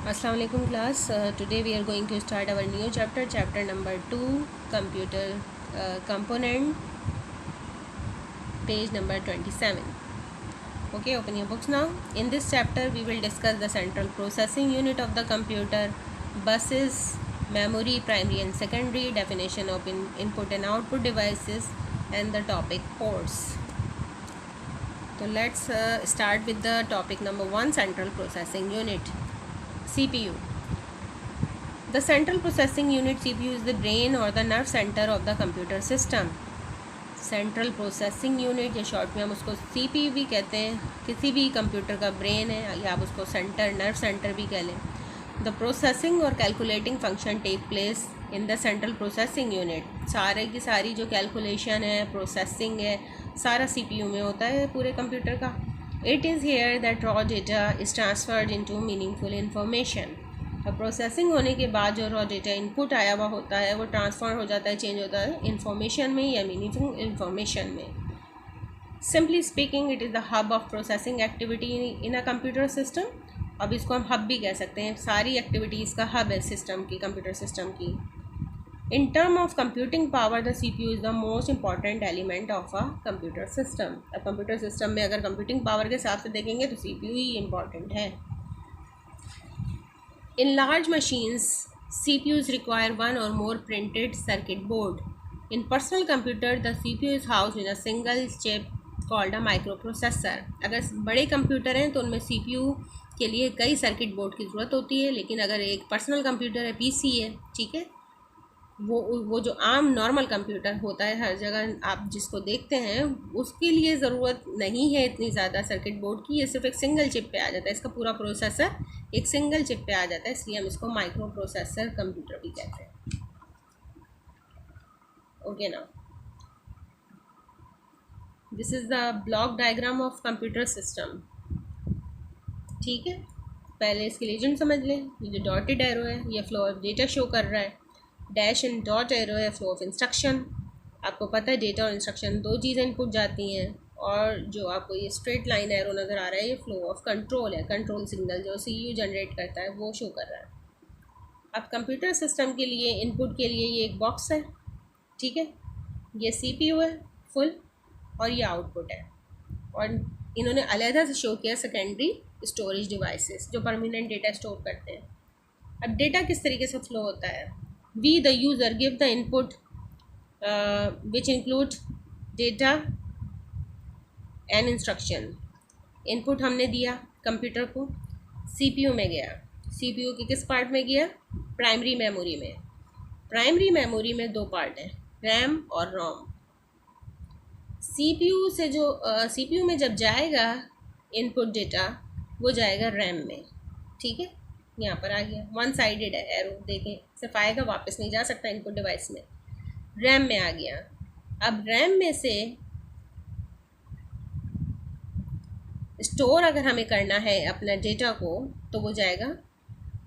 Assalamu alaikum class. Today we are going to start our new chapter number 2, computer component, page number 27. Okay, open your books now. In this chapter we will discuss the central processing unit of the computer, buses, memory, primary and secondary, definition of input and output devices, and the topic ports. So let's start with the topic number 1, central processing unit, CPU. The central processing unit, CPU, is the brain or the nerve center of the computer system. Central processing unit या short में हम उसको CPU भी कहते हैं, किसी भी computer का ब्रेन है या आप उसको सेंटर, नर्व सेंटर भी कह लें. द प्रोसेसिंग और calculating function take place in the central processing unit. सारे की सारी जो कैलकुलेशन है, प्रोसेसिंग है, सारा CPU में होता है पूरे कंप्यूटर का. It is here that raw data is transferred into meaningful information. और प्रोसेसिंग होने के बाद जो रॉ डेटा इनपुट आया हुआ होता है वो ट्रांसफर हो जाता है, चेंज होता है इंफॉर्मेशन में या मीनिंगफुल इंफॉर्मेशन में. Simply speaking, it is the hub of processing activity in a computer system. अब इसको हम हब भी कह सकते हैं, सारी एक्टिविटीज़ का हब है सिस्टम की, कंप्यूटर सिस्टम की. In term of computing power, the CPU is the most important element of a computer system. अब कंप्यूटर सिस्टम में अगर कंप्यूटिंग पावर के हिसाब से देखेंगे तो CPU ही इम्पॉर्टेंट है. In large machines, CPUs require one or more printed circuit board. In personal computer, the CPU is housed in a single chip called a microprocessor. अगर बड़े कंप्यूटर हैं तो उनमें CPU के लिए कई सर्किट बोर्ड की ज़रूरत होती है, लेकिन अगर एक पर्सनल कंप्यूटर है, PC है, ठीक है, वो जो आम नॉर्मल कंप्यूटर होता है हर जगह आप जिसको देखते हैं, उसके लिए ज़रूरत नहीं है इतनी ज़्यादा सर्किट बोर्ड की. ये सिर्फ एक सिंगल चिप पे आ जाता है, इसका पूरा प्रोसेसर एक सिंगल चिप पे आ जाता है, इसलिए हम इसको माइक्रो प्रोसेसर कंप्यूटर भी कहते हैं. ओके ना, this is the block diagram of computer system. ठीक है, पहले इसकी लीजेंड समझ लें. ये जो डॉटेड एरो है ये फ्लो ऑफ डेटा शो कर रहा है. डैश एंड डॉट एरो है फ्लो ऑफ इंस्ट्रक्शन. आपको पता है डेटा और इंस्ट्रक्शन दो चीज़ें इनपुट जाती हैं. और जो आपको ये स्ट्रेट लाइन एरो नज़र आ रहा है ये फ्लो ऑफ कंट्रोल है, कंट्रोल सिग्नल जो CPU जनरेट करता है वो शो कर रहा है. अब कंप्यूटर सिस्टम के लिए इनपुट के लिए ये एक बॉक्स है, ठीक है, ये CPU है फुल और ये आउटपुट है. और इन्होंने अलहदा से शो किया सेकेंडरी स्टोरेज डिवाइसेस जो परमानेंट डेटा स्टोर करते हैं. अब डेटा किस तरीके से फ्लो होता है. We the user give the input which include data and instruction. Input हमने दिया कंप्यूटर को, CPU में गया. CPU के किस पार्ट में गया? प्राइमरी मेमोरी में. प्राइमरी मेमोरी में दो पार्ट हैं, रैम और रोम. CPU से जो CPU में जब जाएगा इनपुट डेटा वो जाएगा रैम में. ठीक है, यहाँ पर आ गया, वन साइडेड है एरो, देखें सिर्फ आएगा वापस नहीं जा सकता इनपुट डिवाइस में. रैम में आ गया. अब रैम में से स्टोर अगर हमें करना है अपना डेटा को तो वो जाएगा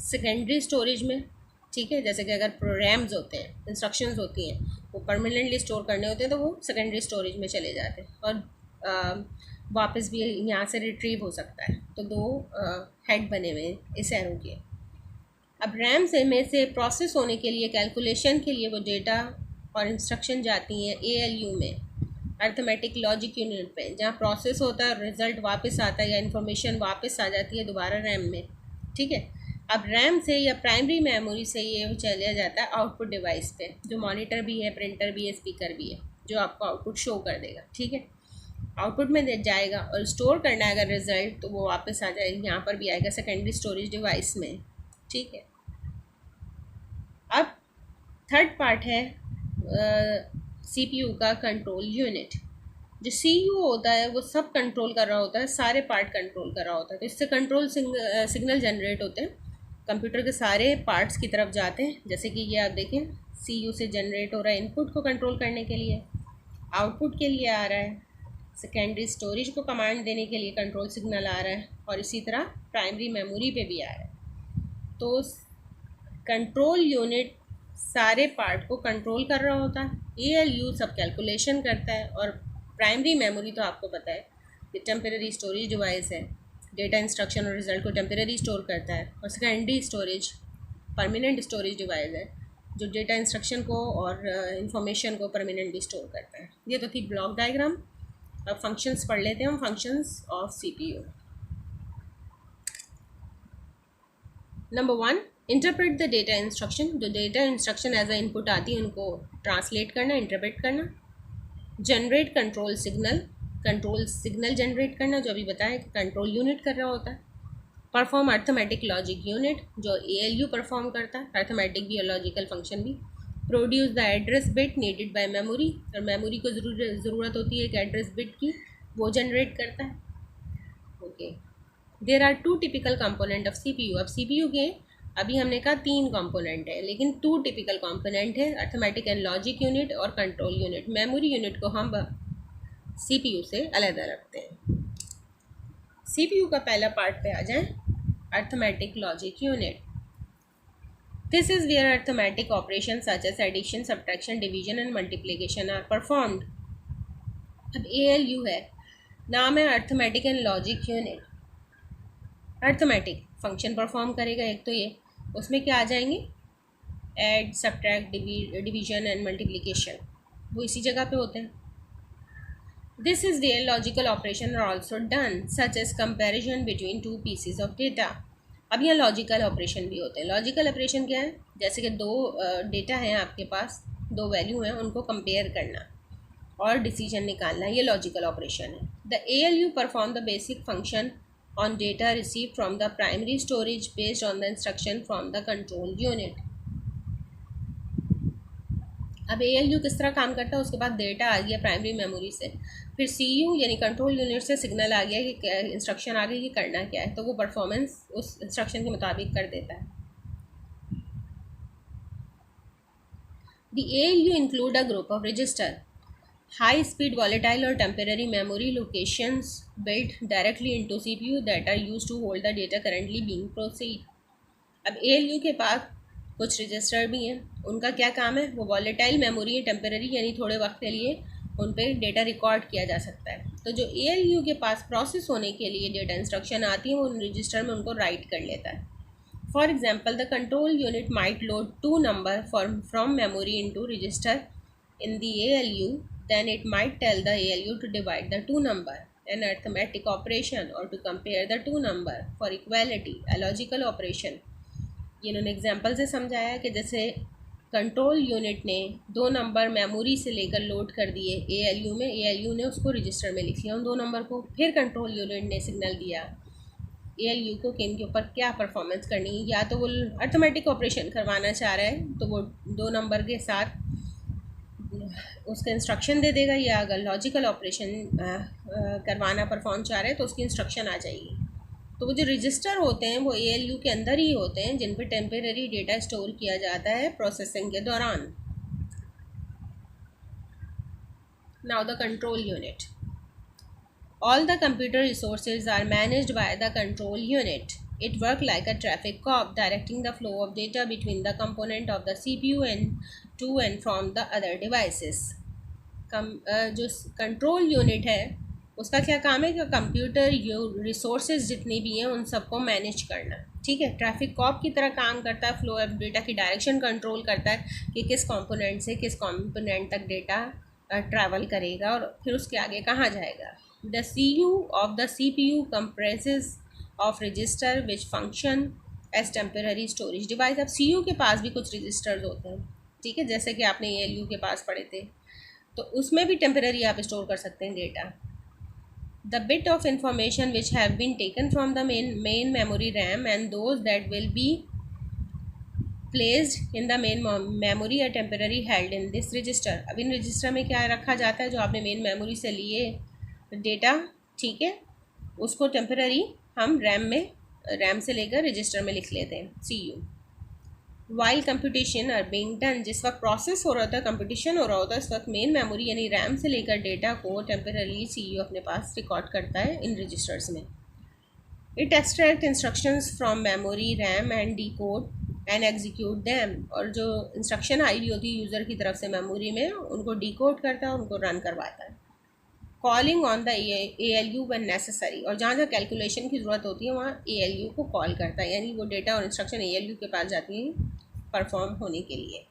सेकेंडरी स्टोरेज में. ठीक है, जैसे कि अगर प्रोग्राम्स होते हैं, इंस्ट्रक्शंस होती हैं, वो परमानेंटली स्टोर करने होते हैं तो वो सेकेंडरी स्टोरेज में चले जाते हैं और वापस भी यहाँ से रिट्रीव हो सकता है. तो दो हेड बने हुए हैं इस एरो के. अब रैम से में से प्रोसेस होने के लिए, कैलकुलेशन के लिए वो डेटा और इंस्ट्रक्शन जाती हैं ALU में, अर्थमेटिक लॉजिक यूनिट पे, जहाँ प्रोसेस होता है और रिज़ल्ट वापस आता है या इन्फॉर्मेशन वापस आ जाती है दोबारा रैम में. ठीक है, अब रैम से या प्राइमरी मेमोरी से ये चला जाता है आउटपुट डिवाइस पे, जो मॉनिटर भी है, प्रिंटर भी है, स्पीकर भी है, जो आपको आउटपुट शो कर देगा. ठीक है, आउटपुट में जाएगा और स्टोर करना है अगर रिज़ल्ट तो वो वापस आ जाएगा, यहाँ पर भी आएगा सेकेंडरी स्टोरेज डिवाइस में. ठीक है, अब थर्ड पार्ट है CPU का कंट्रोल यूनिट. जो CPU होता है वो सब कंट्रोल कर रहा होता है, सारे पार्ट कंट्रोल कर रहा होता है. तो इससे कंट्रोल सिग्नल जनरेट होते हैं, कंप्यूटर के सारे पार्ट्स की तरफ जाते हैं. जैसे कि ये आप देखें, CPU से जनरेट हो रहा है इनपुट को कंट्रोल करने के लिए, आउटपुट के लिए आ रहा है, सेकेंडरी स्टोरेज को कमांड देने के लिए कंट्रोल सिग्नल आ रहा है, और इसी तरह प्राइमरी मेमोरी पे भी आ रहा है. तो कंट्रोल यूनिट सारे पार्ट को कंट्रोल कर रहा होता है. ALU सब कैलकुलेशन करता है, और प्राइमरी मेमोरी तो आपको पता है ये टेम्परेरी स्टोरेज डिवाइस है, डेटा इंस्ट्रक्शन और रिजल्ट को टेम्परेरी स्टोर करता है, और secondary storage permanent storage device है जो डेटा इंस्ट्रक्शन को और इंफॉर्मेशन को परमानेंटली स्टोर करता है। ये तो थी ब्लॉक डायग्राम। अब फंक्शंस पढ़ लेते हैं हम, functions of CPU. Number 1, interpret the data instruction. जो data instruction as a input आती है उनको ट्रांसलेट करना, इंटरप्रेट करना। जनरेट कंट्रोल सिग्नल जनरेट करना, जो अभी बताया कि कंट्रोल यूनिट कर रहा होता है। परफॉर्म अर्थमेटिक लॉजिक यूनिट, जो ALU परफॉर्म करता है, अर्थमेटिक भी और लॉजिकल फंक्शन भी। Produce the address bit needed bye memory, और मेमोरी को ज़रूरत होती है एक एड्रेस बिट की, वो जनरेट करता है। Okay, there are 2 typical component of CPU। अब CPU के अभी हमने कहा 3 कंपोनेंट है, लेकिन 2 टिपिकल कंपोनेंट है, अर्थमेटिक एंड लॉजिक यूनिट और कंट्रोल यूनिट। मेमोरी यूनिट को हम CPU से अलग रखते हैं। CPU का पहला पार्ट पे आ जाएं, arithmetic logic unit. This is where arithmetic operation such as addition, subtraction, division and multiplication are performed. अब ALU है, नाम है arithmetic and logic unit. Arithmetic function perform करेगा एक, तो ये उसमें क्या आ जाएंगे, add, subtract, division and multiplication, वो इसी जगह पे होते हैं। This is where logical operation are also done, such as comparison between 2 pieces of data. अब यहाँ लॉजिकल ऑपरेशन भी होते हैं। लॉजिकल ऑपरेशन क्या है, जैसे कि 2 डेटा हैं आपके पास, 2 वैल्यू हैं, उनको कंपेयर करना और डिसीजन निकालना, ये लॉजिकल ऑपरेशन है। The ALU perform the basic function on data receive from the primary storage based on the instruction from the control unit. अब ALU किस तरह काम करता है, उसके बाद डेटा आ गया प्राइमरी मेमोरी से, फिर CU यानी कंट्रोल यूनिट से सिग्नल आ गया कि इंस्ट्रक्शन आ गई कि करना क्या है, तो वो परफॉर्मेंस उस इंस्ट्रक्शन के मुताबिक कर देता है। The ALU include a group of register, high speed volatile और temporary memory locations built directly into CPU that are used to hold the data currently being processed. अब ALU के पास कुछ रजिस्टर भी हैं, उनका क्या काम है, वो वॉलेटाइल मेमोरी है, टेम्पररी यानी थोड़े वक्त के लिए उन पर डेटा रिकॉर्ड किया जा सकता है। तो जो ALU के पास प्रोसेस होने के लिए डेटा इंस्ट्रक्शन आती है, वो उन रजिस्टर में उनको राइट कर लेता है। For example, the control unit might load 2 number from memory into register in the ALU, then it might tell the ALU to divide the 2 number, an arithmetic operation, or to compare the 2 number for equality, a logical operation। इन्होंने example से समझाया कि जैसे control unit ने 2 number memory से लेकर load कर दिए ALU में, ALU ने उसको रजिस्टर में लिख लिया उन 2 नंबर को, फिर कंट्रोल यूनिट ने सिग्नल दिया ALU को कि इनके ऊपर क्या परफॉर्मेंस करनी है। या तो वो अर्थमेटिक ऑपरेशन करवाना चाह रहा है तो वो 2 नंबर के साथ उसका इंस्ट्रक्शन दे देगा, या अगर लॉजिकल ऑपरेशन करवाना परफॉर्म चाह रहे हैं तो उसकी इंस्ट्रक्शन आ जाएगी। तो वो जो रजिस्टर होते हैं वो ALU के अंदर ही होते हैं, जिन पर टेम्परेरी डेटा स्टोर किया जाता है प्रोसेसिंग के दौरान। Now the control unit, all the computer resources are managed by the control unit. It work like a traffic cop, directing the flow of data between the component of the CPU and to and from the other devices. जो control unit है उसका क्या काम है कि computer resources जितनी भी हैं उन सबको मैनेज करना, ठीक है। ट्रैफिक कॉप की तरह काम करता है, फ्लो ऑफ डेटा की डायरेक्शन कंट्रोल करता है कि किस कंपोनेंट से किस कंपोनेंट तक डेटा ट्रैवल करेगा और फिर उसके आगे कहाँ जाएगा। The CU of the CPU comprises of register which function as temporary storage device. अब CU के पास भी कुछ रजिस्टर्स होते हैं, ठीक है, जैसे कि आपने ALU के पास पढ़े थे, तो उसमें भी टेम्पररी आप स्टोर कर सकते हैं data. The bit of information which have been taken from the main memory RAM and those that will be placed in the main memory are temporarily held in this register। अब in register में क्या रखा जाता है, जो आपने main memory से लिए डेटा, ठीक है, उसको टेम्पररी हम रैम से लेकर रजिस्टर में लिख लेते हैं CU। While computation are being done, जिस वक्त प्रोसेस हो रहा होता है, कंप्यूटेशन हो रहा होता है, इस वक्त मेन मेमोरी यानी रैम से लेकर डेटा को टेम्पररी CU अपने पास रिकॉर्ड करता है इन रजिस्टर्स में। It extract instructions from memory RAM and decode and execute them, और जो इंस्ट्रक्शन आई हुई होती है यूज़र की तरफ से मेमोरी में, उनको डिकोड करता है, उनको रन करवाता है। Calling on the ALU when necessary, और जहाँ जहाँ कैलकुलेशन की ज़रूरत होती है वहाँ ALU को कॉल करता है, यानी वो डेटा और इंस्ट्रक्शन ALU के पास जाती हैं परफॉर्म होने के लिए।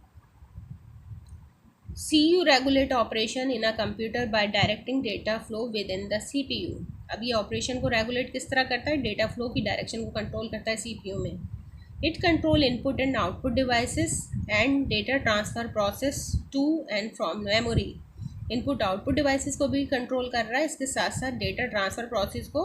CU regulate operation in a computer bye directing data flow with in the CPU। अब ये ऑपरेशन को रेगुलेट किस तरह करता है? डेटा फ्लो की डायरेक्शन को कंट्रोल करता है CPU में। It control input and output devices and data transfer process to and from memory. Input output devices को भी कंट्रोल कर रहा है, इसके साथ साथ डेटा ट्रांसफ़र प्रोसेस को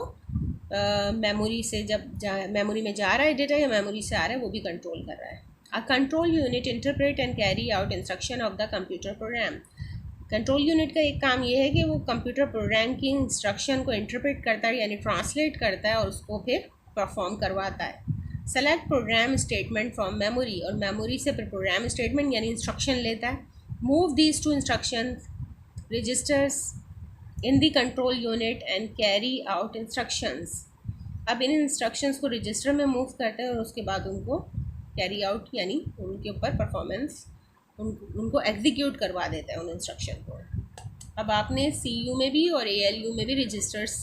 मेमोरी से जब मेमोरी में जा रहा है डेटा या मेमोरी से आ रहा है वो भी कंट्रोल कर रहा है। A control unit interpret and carry out instruction of the computer program. Control unit का एक काम ये है कि वो कंप्यूटर प्रोग्राम की इंस्ट्रक्शन को इंटरप्रेट करता है, यानी ट्रांसलेट करता है और उसको फिर परफॉर्म करवाता है। Select program statement from memory, और मेमोरी से फिर प्रोग्राम स्टेटमेंट यानी इंस्ट्रक्शन लेता है। Move these to instruction registers in the control unit and carry out instructions. अब इन इंस्ट्रक्शंस को रजिस्टर में मूव करते हैं और उसके बाद उनको कैरी आउट यानी उनके ऊपर परफॉर्मेंस उनको एग्जीक्यूट करवा देता है उन इंस्ट्रक्शन को। अब आपने CU में भी और ALU में भी रजिस्टर्स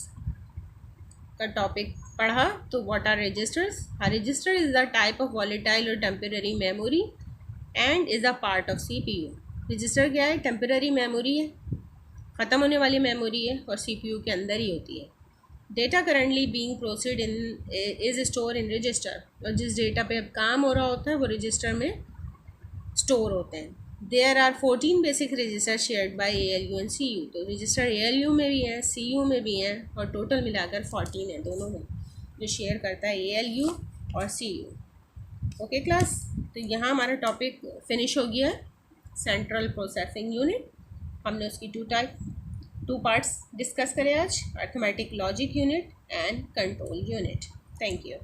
का टॉपिक पढ़ा, तो what are registers? Register is the type of volatile और temporary memory and is a part of CPU। Register क्या है? टेम्पररी मेमोरी है, ख़त्म होने वाली मेमोरी है और CPU के अंदर ही होती है। Data currently being processed in is store in register, और जिस डेटा पे अब काम हो रहा होता है वो रजिस्टर में स्टोर होते हैं। There are 14 basic register shared by ALU and CU। तो रजिस्टर ALU में भी हैं, CU में भी हैं, और टोटल मिलाकर 14 है दोनों में जो शेयर करता है ALU और CU। ओके क्लास, तो यहाँ हमारा टॉपिक फिनिश हो गया है, सेंट्रल प्रोसेसिंग यूनिट। हमने उसकी टू पार्ट्स डिस्कस करे आज, arithmetic logic unit and control unit. Thank you.